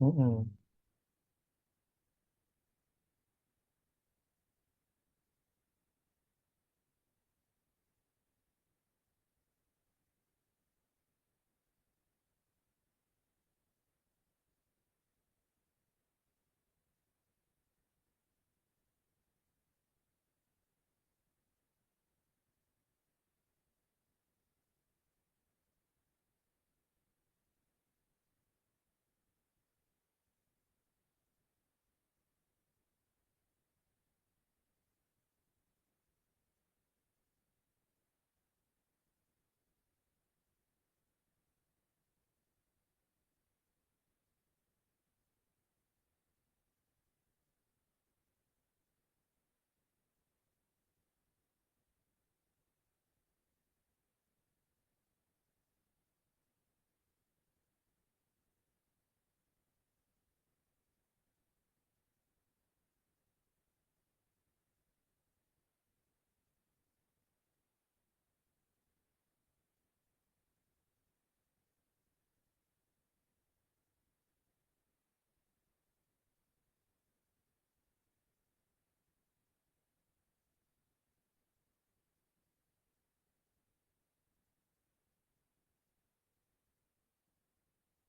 Mm-mm.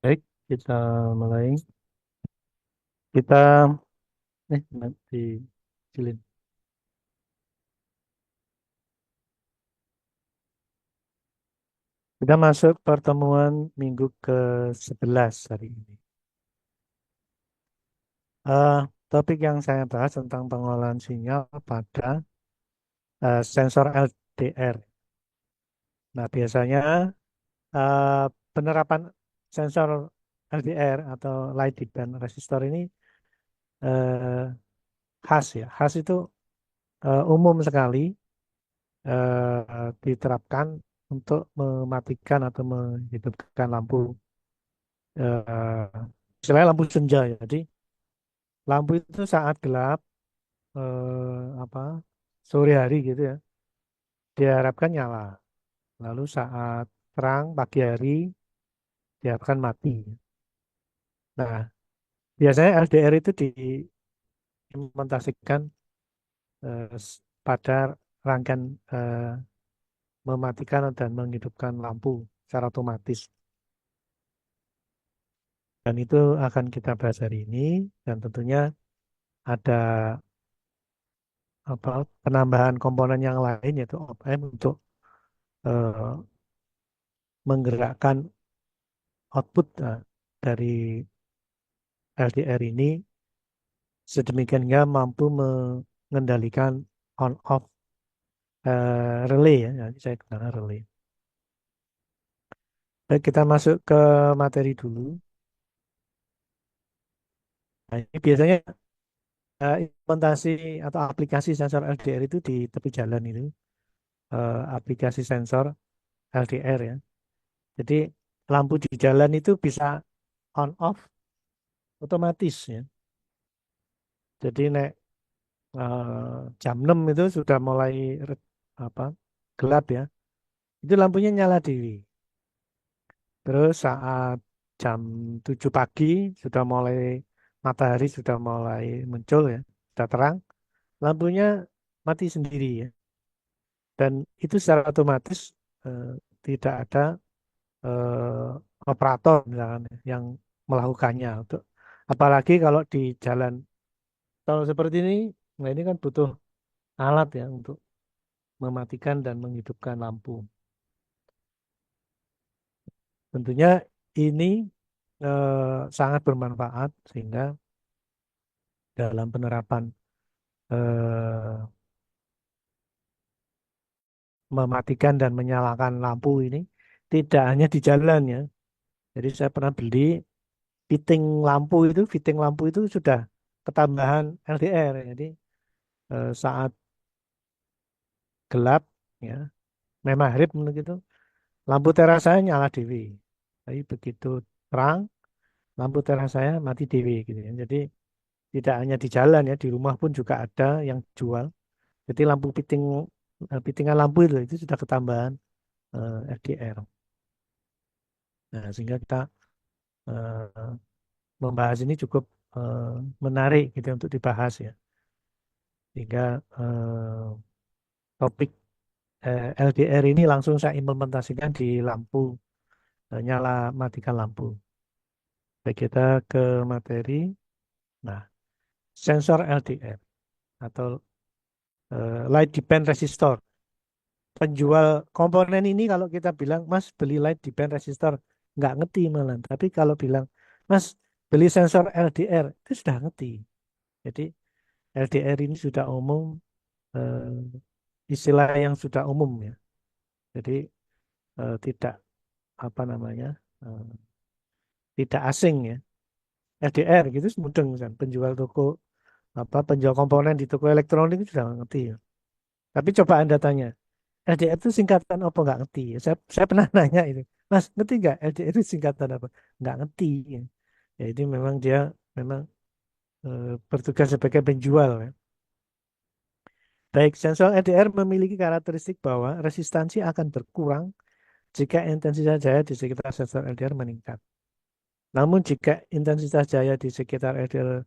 Baik, kita mulai. Kita nanti Cilin. Kita masuk pertemuan minggu ke-11 hari ini. Eh, Topik yang saya bahas tentang pengolahan sinyal pada sensor LDR. Nah, biasanya eh, penerapan sensor LDR atau light dependent resistor ini eh, khas ya. Khas itu umum sekali diterapkan untuk mematikan atau menghidupkan lampu, eh, istilahnya lampu senja ya. Jadi lampu itu saat gelap, apa, sore hari gitu ya, diharapkan nyala. Lalu saat terang pagi hari diharapkan mati. Nah, biasanya LDR itu diimplementasikan pada rangkaian mematikan dan menghidupkan lampu secara otomatis. Dan itu akan kita bahas hari ini, dan tentunya ada apa penambahan komponen yang lain yaitu op-amp untuk eh, menggerakkan output dari LDR ini sedemikian hingga mampu mengendalikan on off relay ya. Jadi saya gunakan relay. Baik, kita masuk ke materi dulu. Nah, ini biasanya implementasi atau aplikasi sensor LDR itu di tepi jalan itu, aplikasi sensor LDR ya. Jadi lampu di jalan itu bisa on off otomatis ya. Jadi nek jam 6 itu sudah mulai apa gelap ya. Itu lampunya nyala dewi. Terus saat jam 7 pagi sudah mulai matahari sudah mulai muncul ya, sudah terang, lampunya mati sendiri ya. Dan itu secara otomatis eh, tidak ada operator misalkan ya, yang melakukannya untuk apalagi kalau di jalan tol seperti ini, nah ini kan butuh alat ya untuk mematikan dan menghidupkan lampu. Tentunya ini sangat bermanfaat sehingga dalam penerapan eh, mematikan dan menyalakan lampu ini tidak hanya di jalan ya. Jadi saya pernah beli fitting lampu itu sudah ketambahan LDR. Jadi saat gelap ya, memang maghrib menurut itu lampu teras saya nyala dewi. Tapi begitu terang, lampu teras saya mati dewi gitu ya. Jadi tidak hanya di jalan ya, di rumah pun juga ada yang jual. Jadi lampu fittingan lampu itu sudah ketambahan FDR. Nah, sehingga kita membahas ini cukup eh, menarik gitu untuk dibahas ya. Sehingga topik LDR ini langsung saya implementasikan di lampu, nyala matikan lampu. Baik, kita ke materi. Nah, sensor LDR atau light depend resistor. Penjual komponen ini kalau kita bilang, Mas beli light depend resistor, nggak ngerti malah. Tapi kalau bilang, Mas beli sensor LDR, itu sudah ngerti. Jadi LDR ini sudah umum, istilah yang sudah umum ya. Jadi tidak apa namanya, eh, tidak asing ya. LDR gitu mudeng misalnya penjual toko apa penjual komponen di toko elektronik itu sudah ngerti ya. Tapi coba Anda tanya, LDR itu singkatan apa nggak ngerti? Ya, saya pernah nanya itu, Mas ngerti nggak LDR itu singkatan apa? Nggak ngerti. Ya, ya ini memang dia memang bertugas sebagai penjual ya. Baik, sensor LDR memiliki karakteristik bahwa resistansi akan berkurang jika intensitas cahaya di sekitar sensor LDR meningkat. Namun jika intensitas cahaya di sekitar LDR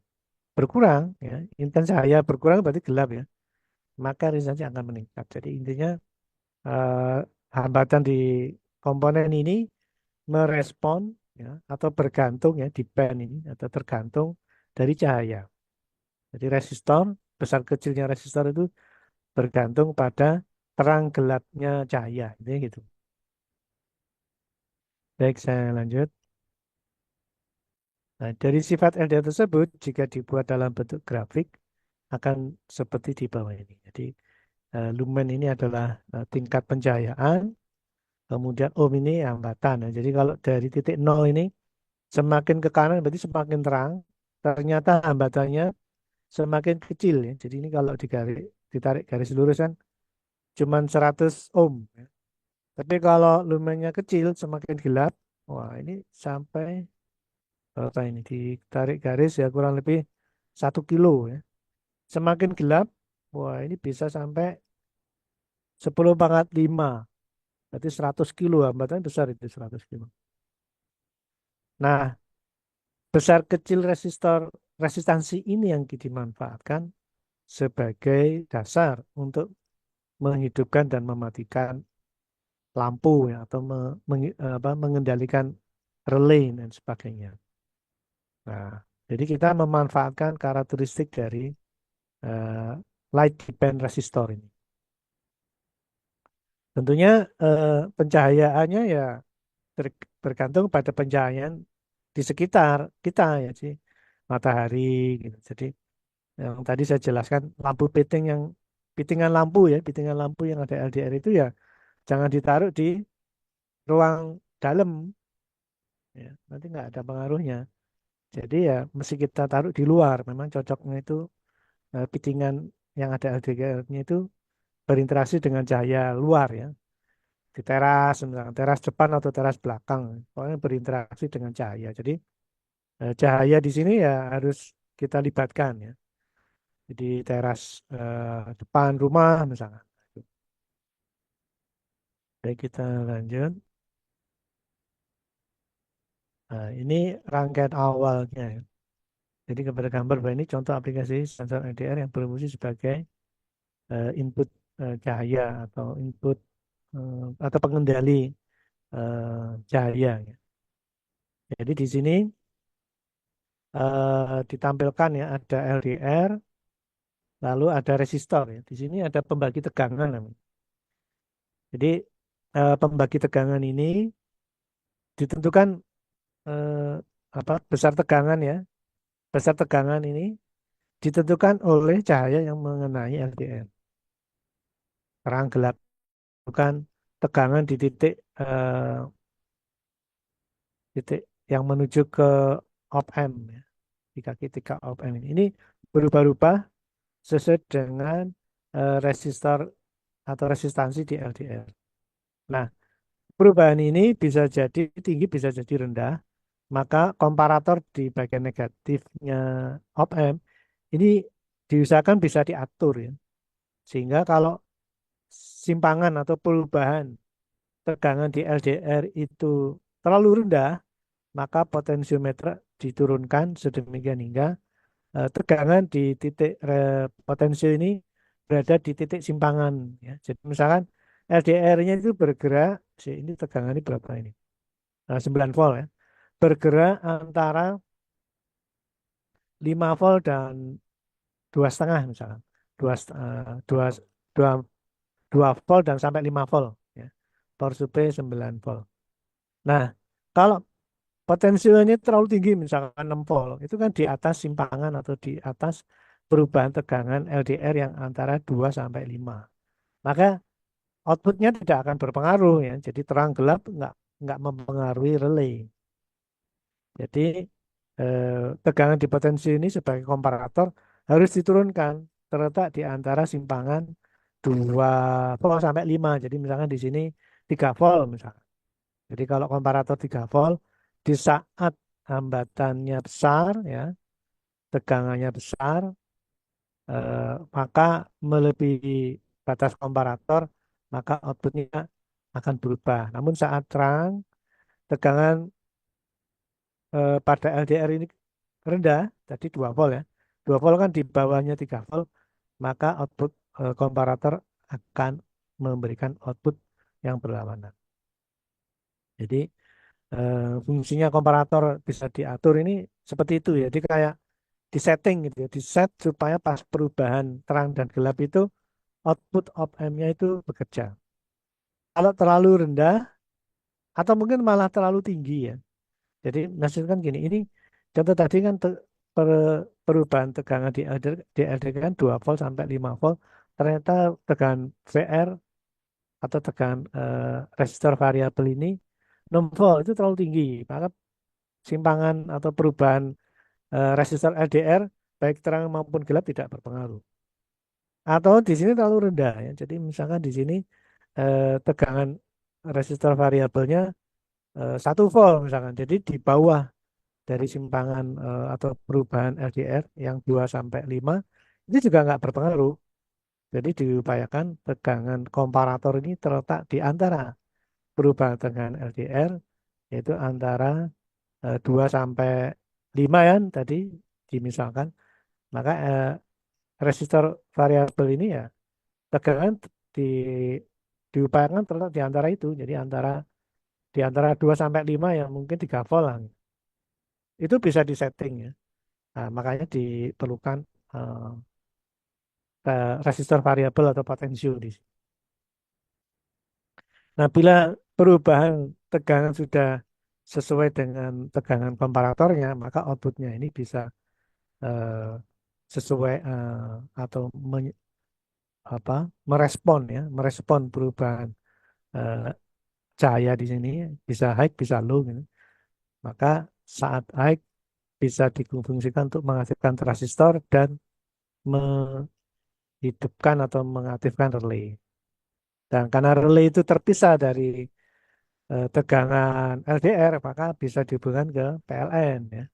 berkurang, ya, intensitas cahaya berkurang berarti gelap ya, maka resistansi akan meningkat. Jadi intinya eh, hambatan di komponen ini merespon ya, atau bergantung ya depend ini atau tergantung dari cahaya. Jadi resistor besar kecilnya resistor itu bergantung pada terang gelapnya cahaya. Intinya gitu. Baik, saya lanjut. Nah, dari sifat LDR tersebut, jika dibuat dalam bentuk grafik, akan seperti di bawah ini. Jadi, lumen ini adalah tingkat pencahayaan, kemudian ohm ini hambatan. Nah, jadi kalau dari titik nol ini, semakin ke kanan berarti semakin terang, ternyata hambatannya semakin kecil ya. Jadi ini kalau ditarik garis lurus kan cuman 100 ohm. Ya. Tapi kalau lumennya kecil, semakin gelap, wah ini sampai berapa ini ditarik garis ya kurang lebih 1 kilo ya. Semakin gelap, wah ini bisa sampai 10 pangkat 5. Berarti 100 kilo, hambatannya besar itu 100 kilo. Nah, besar kecil resistansi ini yang dimanfaatkan sebagai dasar untuk menghidupkan dan mematikan lampu ya, atau mengendalikan relay dan sebagainya. Nah, jadi kita memanfaatkan karakteristik dari eh, light depend resistor ini. Tentunya pencahayaannya ya bergantung pada pencahayaan di sekitar kita ya sih, matahari gitu. Jadi yang tadi saya jelaskan lampu pitingan lampu ya, pitingan lampu yang ada LDR itu ya jangan ditaruh di ruang dalam ya, nanti nggak ada pengaruhnya. Jadi ya mesti kita taruh di luar. Memang cocoknya itu pitingan yang ada LDR-nya itu berinteraksi dengan cahaya luar ya. Di teras, misalkan teras depan atau teras belakang, pokoknya berinteraksi dengan cahaya. Jadi cahaya di sini ya harus kita libatkan ya. Jadi teras depan rumah misalkan. Baik, kita lanjut. Nah, ini rangkaian awalnya ya. Jadi kepada gambar bahwa ini contoh aplikasi sensor LDR yang berfungsi sebagai input cahaya atau input atau pengendali cahaya. Ya. Jadi di sini ditampilkan ya ada LDR, lalu ada resistor ya. Di sini ada pembagi tegangan namanya. Jadi pembagi tegangan ini ditentukan eh, apa besar tegangan ya. Besar tegangan ini ditentukan oleh cahaya yang mengenai LDR. Terang gelap bukan tegangan di titik yang menuju ke op amp ya. Di kaki tiga op amp ini. Ini berubah-ubah sesuai dengan resistor atau resistansi di LDR. Nah, perubahan ini bisa jadi tinggi, bisa jadi rendah. Maka komparator di bagian negatifnya op amp ini diusahakan bisa diatur ya. Sehingga kalau simpangan atau perubahan tegangan di LDR itu terlalu rendah, maka potensiometer diturunkan sedemikian hingga tegangan di titik potensio ini berada di titik simpangan ya. Jadi misalkan LDR-nya itu bergerak, ini tegangan ini berapa ini? 9 volt ya. Bergerak antara 5 volt dan 2,5 misalkan. 2, 2, 2, 2 volt dan sampai 5 volt ya. Power supply 9 volt. Nah, kalau potensialnya terlalu tinggi misalkan 6 volt, itu kan di atas simpangan atau di atas perubahan tegangan LDR yang antara 2 sampai 5. Maka outputnya tidak akan berpengaruh ya. Jadi terang gelap nggak mempengaruhi relay. Jadi eh, tegangan di potensi ini sebagai komparator harus diturunkan terletak di antara simpangan 2 volt sampai 5. Jadi misalkan di sini 3 volt misalkan. Jadi kalau komparator 3 volt di saat hambatannya besar ya, tegangannya besar, maka melebihi batas komparator, maka outputnya akan berubah. Namun saat terang, tegangan pada LDR ini rendah, tadi 2 volt ya. 2 volt kan di bawahnya 3 volt, maka output komparator akan memberikan output yang berlawanan. Jadi fungsinya komparator bisa diatur ini seperti itu ya. Jadi kayak di setting gitu ya, di set supaya pas perubahan terang dan gelap itu output op amp-nya itu bekerja. Kalau terlalu rendah atau mungkin malah terlalu tinggi ya. Jadi maksudnya kan gini, ini contoh tadi kan perubahan tegangan di LDR kan 2 volt sampai 5 volt. Ternyata tegangan VR atau tegangan resistor variabel ini 6 volt itu terlalu tinggi. Maka simpangan atau perubahan resistor LDR baik terang maupun gelap tidak berpengaruh. Atau di sini terlalu rendah ya. Jadi misalkan di sini tegangan resistor variabelnya 1 volt misalkan. Jadi di bawah dari simpangan atau perubahan LDR yang 2 sampai 5 ini juga nggak berpengaruh. Jadi diupayakan tegangan komparator ini terletak di antara perubahan tegangan LDR yaitu antara 2 sampai 5 ya tadi dimisalkan. Maka resistor variabel ini ya tegangan di diupayakan terletak di antara itu. Jadi di antara 2 sampai 5 ya mungkin 3 volt lah. Itu bisa disetting ya. Nah, makanya diperlukan resistor variabel atau potensio di sini. Nah, bila perubahan tegangan sudah sesuai dengan tegangan komparatornya, maka outputnya ini bisa eh, sesuai atau apa, merespon perubahan eh, cahaya di sini bisa high, bisa low gitu. Maka saat high bisa difungsikan untuk mengaktifkan transistor dan menghidupkan atau mengaktifkan relay. Dan karena relay itu terpisah dari tegangan LDR, maka bisa dihubungkan ke PLN ya.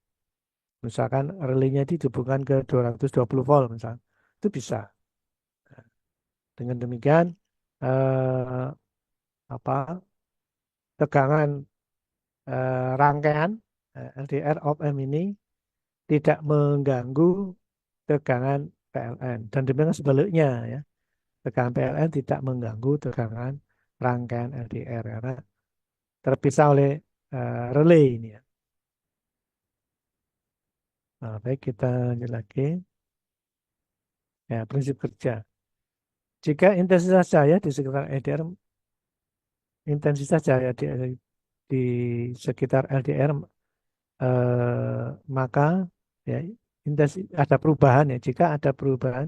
Misalkan relaynya itu dihubungkan ke 220 volt misalkan. Itu bisa. Dengan demikian eh, apa tegangan rangkaian LDR op amp ini tidak mengganggu tegangan PLN dan demikian sebaliknya ya. Tegangan PLN tidak mengganggu tegangan rangkaian LDR karena terpisah oleh relay ini ya. Nah, baik kita lanjut lagi. Ya, prinsip kerja. Jika intensitas cahaya di sekitar LDR, intensitas cahaya di sekitar LDR, maka ya ada perubahan ya. Jika ada perubahan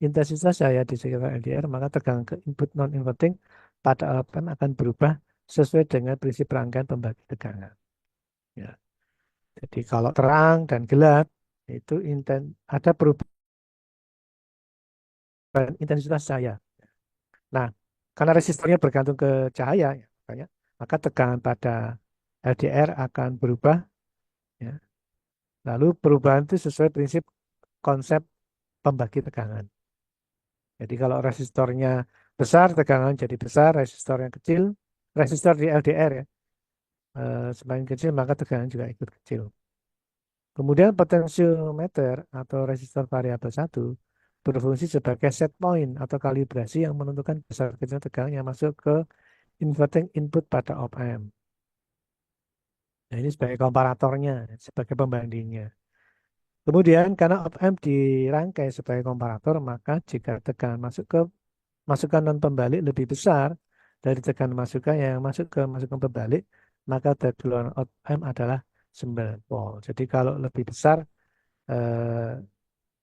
intensitas cahaya di sekitar LDR, maka tegangan ke input non inverting pada output akan berubah sesuai dengan prinsip rangkaian pembagi tegangan. Ya. Jadi kalau terang dan gelap itu ada perubahan intensitas cahaya. Nah, karena resistornya bergantung ke cahaya, ya, maka tegangan pada LDR akan berubah. Ya. Lalu perubahan itu sesuai prinsip konsep pembagi tegangan. Jadi kalau resistornya besar, tegangan jadi besar. Resistor yang kecil, resistor di LDR ya, Semakin kecil maka tegangan juga ikut kecil. Kemudian potensiometer atau resistor variabel satu berfungsi sebagai set point atau kalibrasi yang menentukan besar kecil tegangan yang masuk ke inverting input pada op amp. Nah, ini sebagai komparatornya, sebagai pembandingnya. Kemudian karena op amp dirangkai sebagai komparator, maka jika tegangan masuk ke masukan non pembalik lebih besar dari tekanan masukan yang masuk ke masukan pembalik, maka deadline op amp adalah 9 volt. Jadi kalau lebih besar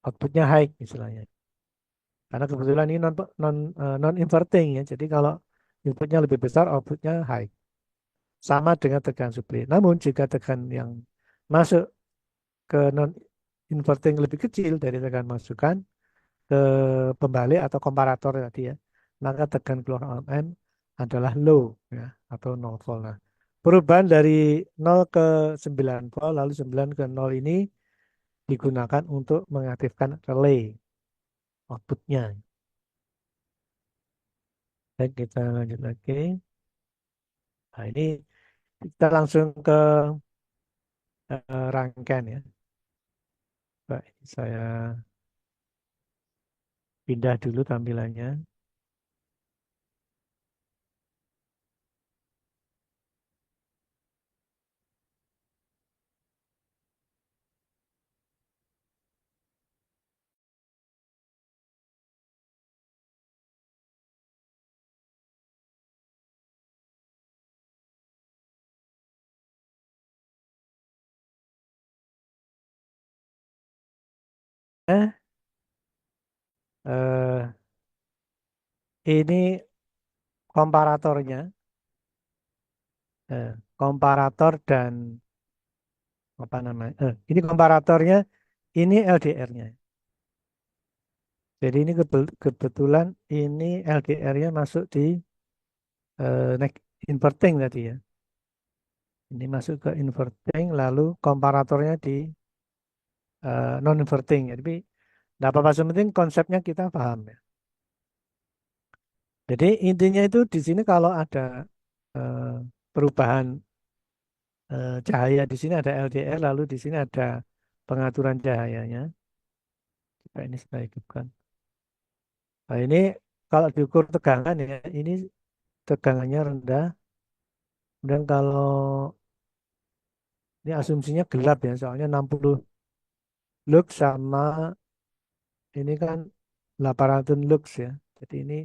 outputnya high istilahnya. Karena kebetulan ini non inverting ya. Jadi kalau inputnya lebih besar, outputnya high. Sama dengan tegangan supply. Namun jika tegangan yang masuk ke non inverting lebih kecil dari tegangan masukan ke pembalik atau komparator tadi ya, maka tegangan keluar OM adalah low ya atau 0 volt. Nah, perubahan dari 0 ke 9 volt lalu 9 ke 0 ini digunakan untuk mengaktifkan relay outputnya. Baik, kita lanjut lagi. Nah, ini kita langsung ke rangkaian ya. Baik, saya pindah dulu tampilannya. Eh, ini komparatornya, komparator dan apa namanya? Ini komparatornya, ini LDR-nya. Jadi ini kebetulan ini LDR-nya masuk di inverting tadi ya. Ini masuk ke inverting, lalu komparatornya di non inverting. Jadi tidak apa-apa, penting konsepnya kita paham ya. Jadi intinya itu di sini kalau ada eh, perubahan cahaya di sini ada LDR, lalu di sini ada pengaturan cahayanya. Coba ini saya hidupkan. Nah, ini kalau diukur tegangan ya, ini tegangannya rendah. Dan kalau ini asumsinya gelap ya, soalnya 60 lux sama ini kan 800 lux ya. Jadi ini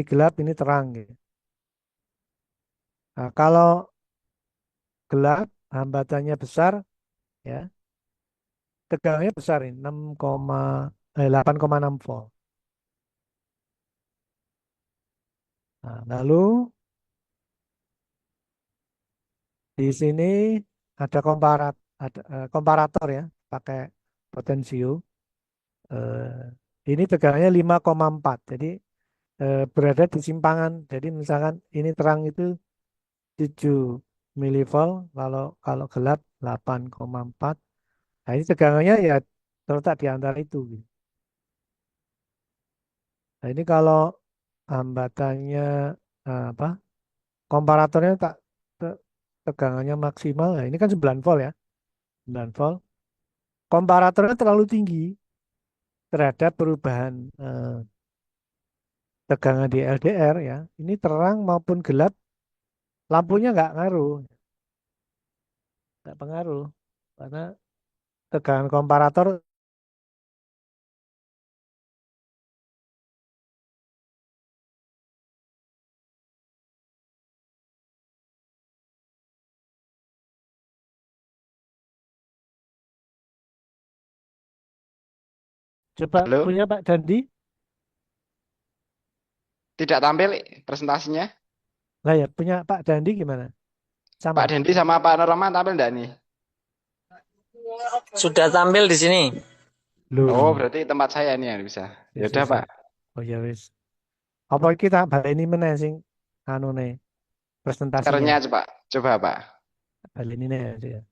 gelap, ini terang gitu. Nah, kalau gelap, hambatannya besar ya, tegangannya besar ini 8,6 volt. Nah, lalu di sini ada komparator ya, pakai potensio. Ini tegangannya 5,4. Jadi berada di simpangan. Jadi misalkan ini terang itu 7 milivolt, kalau kalau gelap 8,4. Nah, ini tegangannya ya terletak di antara itu, gitu. Nah, ini kalau hambatannya apa? Komparatornya tak te- tegangannya maksimal. Nah, ini kan 9 volt ya. 9 volt. Komparatornya terlalu tinggi terhadap perubahan tegangan di LDR ya. Ini terang maupun gelap, lampunya nggak ngaruh, nggak pengaruh. Karena tegangan komparator coba Halo, punya Pak Dandi. tidak tampil presentasinya. Lah ya, punya Pak Dandi gimana? Sama. Pak Dendi sama Pak Nurrahman tampil enggak nih? Sudah tampil di sini. Oh, Loh, berarti tempat saya nih yang bisa. si, Ya si, udah, si. Pak. Oh ya wis. Apa kita baleni meneh sing anu nih presentasinya. Share-nya coba. Coba, Pak. Baleni nih aja ya.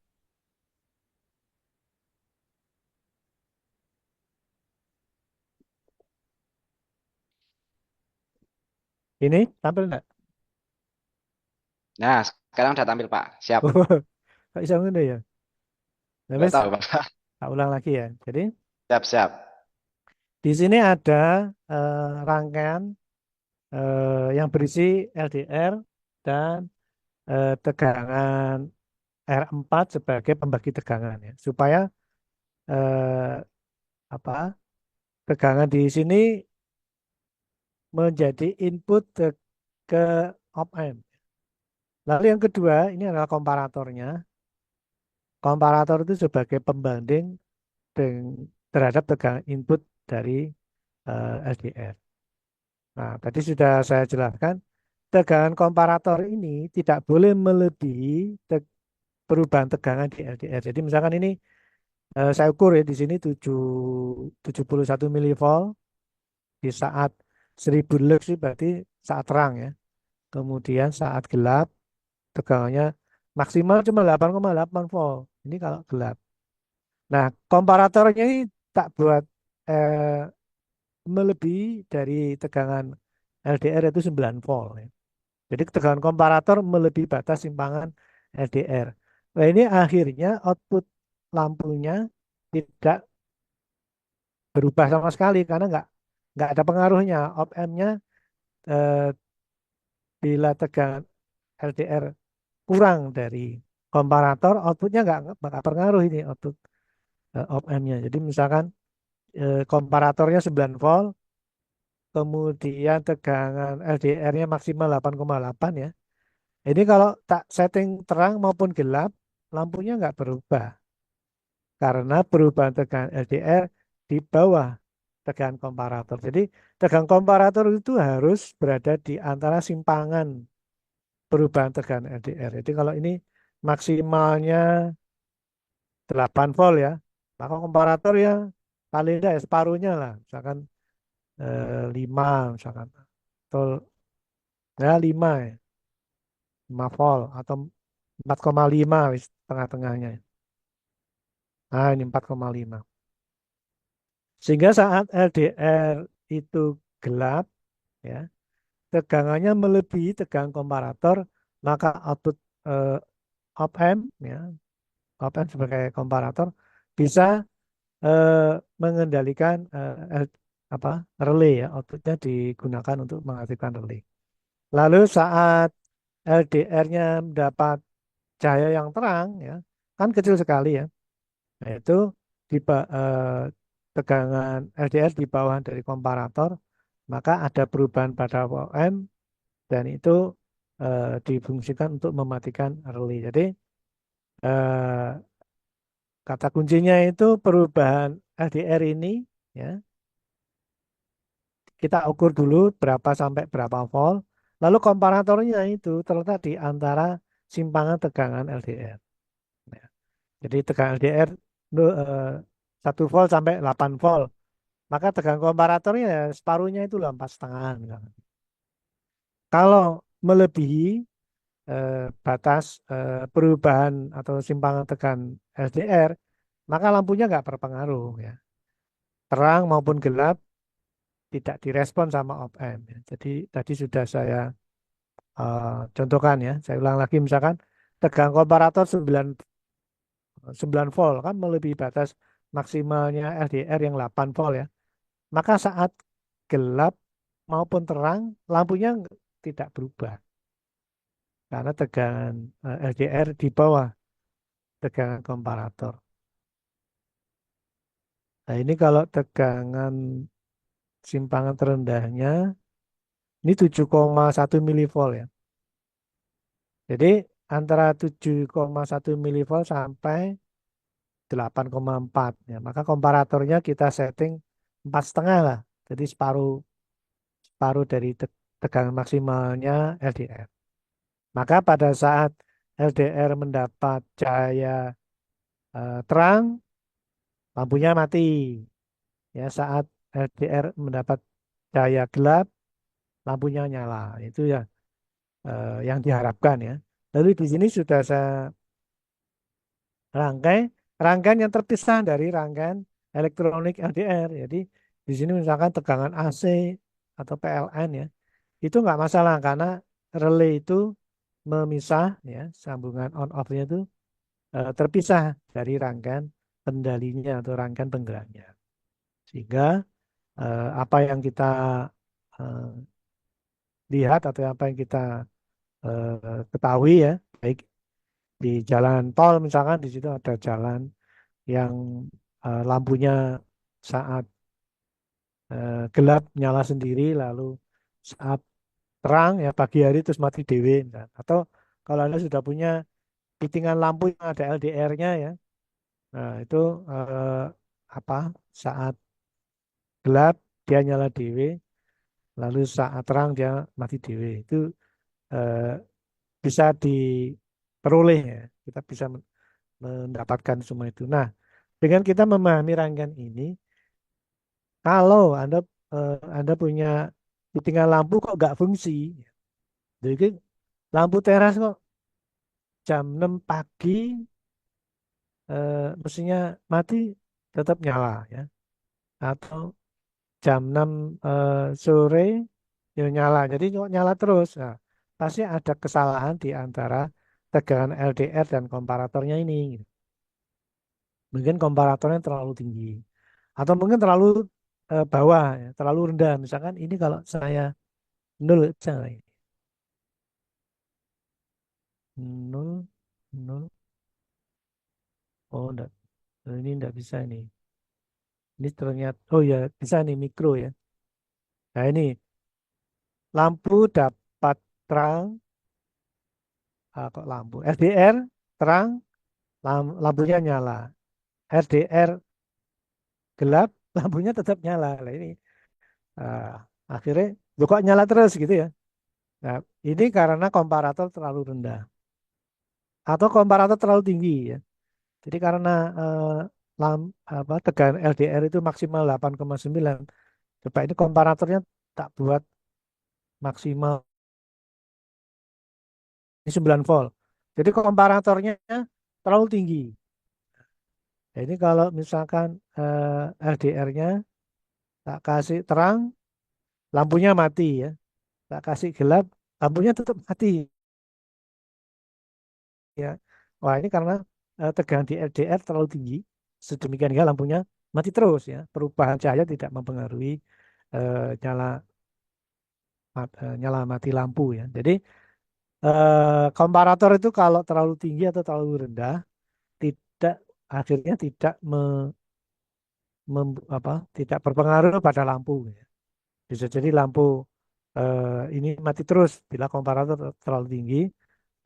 Ini tampil enggak? Nah, Sekarang udah tampil Pak. Siap. Oh, nggak bisa ngono ya. Nah, Nggak wes, tahu Pak. tak ulang lagi ya. Jadi Siap, siap. di sini ada rangkaian yang berisi LDR dan tegangan R4 sebagai pembagi tegangan ya. Supaya eh, apa tegangan di sini menjadi input ke op amp. Lalu yang kedua ini adalah komparatornya. Komparator itu sebagai pembanding terhadap tegangan input dari LDR. Nah, tadi sudah saya jelaskan, tegangan komparator ini tidak boleh melebihi perubahan tegangan di LDR. Jadi misalkan ini saya ukur ya di sini 71 milivolt di saat 1000 lux itu berarti saat terang ya. Kemudian saat gelap tegangannya maksimal cuma 8,8 volt. Ini kalau gelap. Nah, komparatornya ini tak buat eh, melebihi dari tegangan LDR itu 9 volt ya. Jadi tegangan komparator melebihi batas simpangan LDR. Nah, ini akhirnya output lampunya tidak berubah sama sekali karena nggak ada pengaruhnya. Op amp-nya eh, bila tegangan LDR kurang dari komparator, outputnya nggak pengaruh ini output op amp-nya. Jadi misalkan komparatornya 9 volt, kemudian tegangan LDR-nya maksimal 8,8 ya. Ini kalau tak setting terang maupun gelap, lampunya nggak berubah karena perubahan tegangan LDR di bawah tegangan komparator. Jadi tegangan komparator itu harus berada di antara simpangan perubahan tegangan LDR. Jadi kalau ini maksimalnya 8 volt ya, maka komparator ya paling tidak ya separuhnya lah, misalkan 5 misalkan, atau ya 5 ya, 5 volt atau 4,5 wis tengah-tengahnya. Nah, ini 4,5. Sehingga saat LDR itu gelap, ya, tegangannya melebihi tegangan komparator, maka output eh, op amp, ya, op amp sebagai komparator bisa eh, mengendalikan apa relay ya, outputnya digunakan untuk mengaktifkan relay. Lalu saat LDR-nya mendapat cahaya yang terang, ya, kan kecil sekali ya, yaitu di tegangan LDR di bawah dari komparator, maka ada perubahan pada OM dan itu difungsikan untuk mematikan relay. Jadi eh, kata kuncinya itu perubahan LDR ini ya kita ukur dulu berapa sampai berapa volt, lalu komparatornya itu terletak di antara simpangan tegangan LDR. Ya. Jadi tegangan LDR 1 volt sampai 8 volt. Maka tegangan komparatornya ya separuhnya itu lah 4,5 misalnya. Kalau melebihi batas perubahan atau simpangan tegangan LDR, maka lampunya nggak berpengaruh ya. Terang maupun gelap tidak direspon sama op amp ya. Jadi tadi sudah saya contohkan ya. Saya ulang lagi misalkan tegangan komparator 9 volt kan melebihi batas maksimalnya LDR yang 8 volt ya. Maka saat gelap maupun terang, lampunya tidak berubah karena tegangan LDR di bawah tegangan komparator. Nah, ini kalau tegangan simpangan terendahnya ini 7,1 milivolt ya. Jadi antara 7,1 milivolt sampai 8,4 ya. Maka komparatornya kita setting 4,5 lah. Jadi separuh separuh dari tegangan maksimalnya LDR. Maka pada saat LDR mendapat cahaya terang, lampunya mati. Ya, saat LDR mendapat cahaya gelap, lampunya nyala. Itu ya yang diharapkan ya. Lalu di sini sudah saya rangkai rangkaian yang terpisah dari rangkaian elektronik LDR. Jadi di sini misalkan tegangan AC atau PLN ya, itu nggak masalah karena relay itu memisah ya sambungan on off-nya itu terpisah dari rangkaian kendalinya atau rangkaian penggeraknya. Sehingga apa yang kita eh, lihat atau apa yang kita ketahui ya, baik di jalan tol misalkan di situ ada jalan yang lampunya saat gelap nyala sendiri, lalu saat terang ya pagi hari terus mati dewe. Misalkan. Atau kalau Anda sudah punya titingan lampu yang ada LDR-nya ya, nah itu apa saat gelap dia nyala dewe, lalu saat terang dia mati dewe. Itu eh, bisa diperoleh ya. Kita bisa mendapatkan semua itu. Nah, dengan kita memahami rangkaian ini, kalau Anda punya titingan lampu kok nggak fungsi, jadi lampu teras kok jam 6 pagi mestinya mati tetap nyala ya, atau jam 6 sore ya nyala. Jadi kok nyala terus. Nah, pasti ada kesalahan di antara tegangan LDR dan komparatornya ini, gitu. Mungkin komparatornya terlalu tinggi atau mungkin terlalu bawah ya, terlalu rendah. Misalkan ini kalau saya nol misalnya ini. Nol nol, oh enggak, ini enggak bisa ini. Ini ternyata oh ya bisa nih mikro ya. Nah ini lampu dapat terang, kok lampu RDR terang, lampunya nyala. RDR gelap, lampunya tetap nyala. Nah, ini ah, akhirnya loh kok nyala terus gitu ya. Nah, ini karena komparator terlalu rendah atau komparator terlalu tinggi ya. Jadi karena lam, tegangan LDR itu maksimal 8,9. Coba ini komparatornya tak buat maksimal ini 9 volt. Jadi komparatornya terlalu tinggi. Nah, ini kalau misalkan LDR-nya tak kasih terang, lampunya mati ya. Tak kasih gelap, lampunya tetap mati ya. Wah, ini karena tegangan di LDR terlalu tinggi. Sedemikian hingga lampunya mati terus ya. Perubahan cahaya tidak mempengaruhi nyala nyala mati lampu ya. Jadi komparator itu kalau terlalu tinggi atau terlalu rendah tidak akhirnya tidak tidak berpengaruh pada lampu ya. Bisa jadi lampu ini mati terus bila komparator terlalu tinggi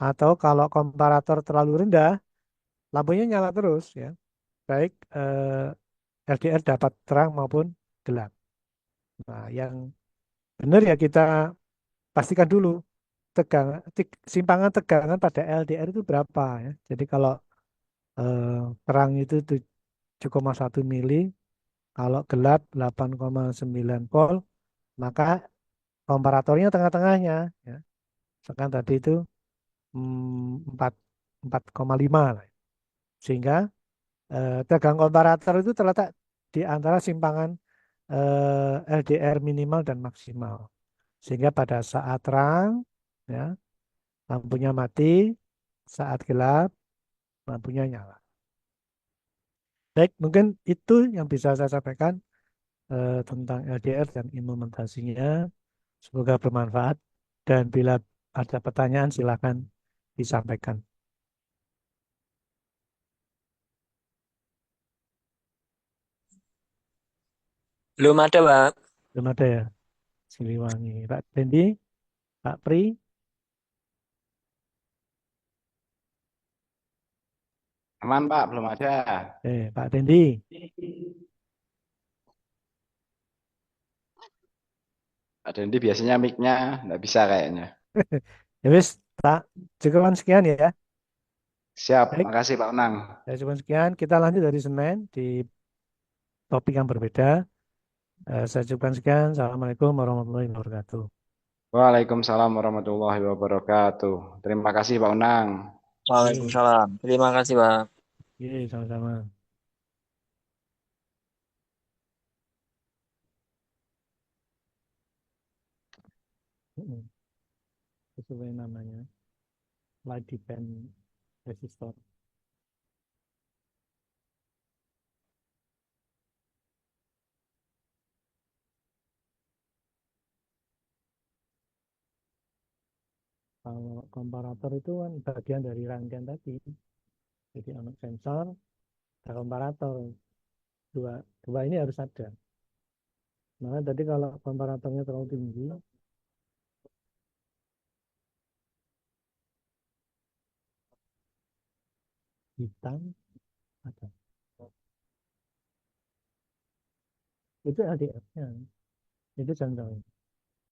atau kalau komparator terlalu rendah lampunya nyala terus ya. Baik LDR dapat terang maupun gelap. Nah, yang benar ya kita pastikan dulu simpangan tegangan pada LDR itu berapa ya. Jadi kalau eh, terang itu 7,1 mili, kalau gelap 8,9 volt, maka komparatornya tengah-tengahnya ya. Misalkan tadi itu 4 4,5 lah. Sehingga tegangan komparator itu terletak di antara simpangan LDR minimal dan maksimal. Sehingga pada saat terang ya lampunya mati, saat gelap lampunya nyala. Baik, mungkin itu yang bisa saya sampaikan tentang LDR dan implementasinya. Semoga bermanfaat dan bila ada pertanyaan silakan disampaikan. Belum ada, Pak. Belum ada ya Siliwangi. Pak Dendi, Pak Pri, Aman Pak, belum ada. Pak Dendi. Pak Dendi biasanya mic-nya nggak bisa kayaknya. Ya wis, tak cukupan sekian ya. Siap, Baik, makasih Pak Unang. ya cukupan sekian. Kita lanjut dari Senin di topik yang berbeda. Saya cukupkan sekian. Assalamualaikum warahmatullahi wabarakatuh. Waalaikumsalam warahmatullahi wabarakatuh. Terima kasih Pak Unang. Oke, Waalaikumsalam. Terima kasih, Pak. oke, sama-sama. Mm-mm. Sesuai namanya. light depend resistor. Kalau komparator itu kan bagian dari rangkaian tadi. Jadi anak sensor, ada komparator. Dua, dua ini harus ada. Maka tadi kalau komparatornya terlalu tinggi, hitam ada. Itu LDF-nya. Itu sensor.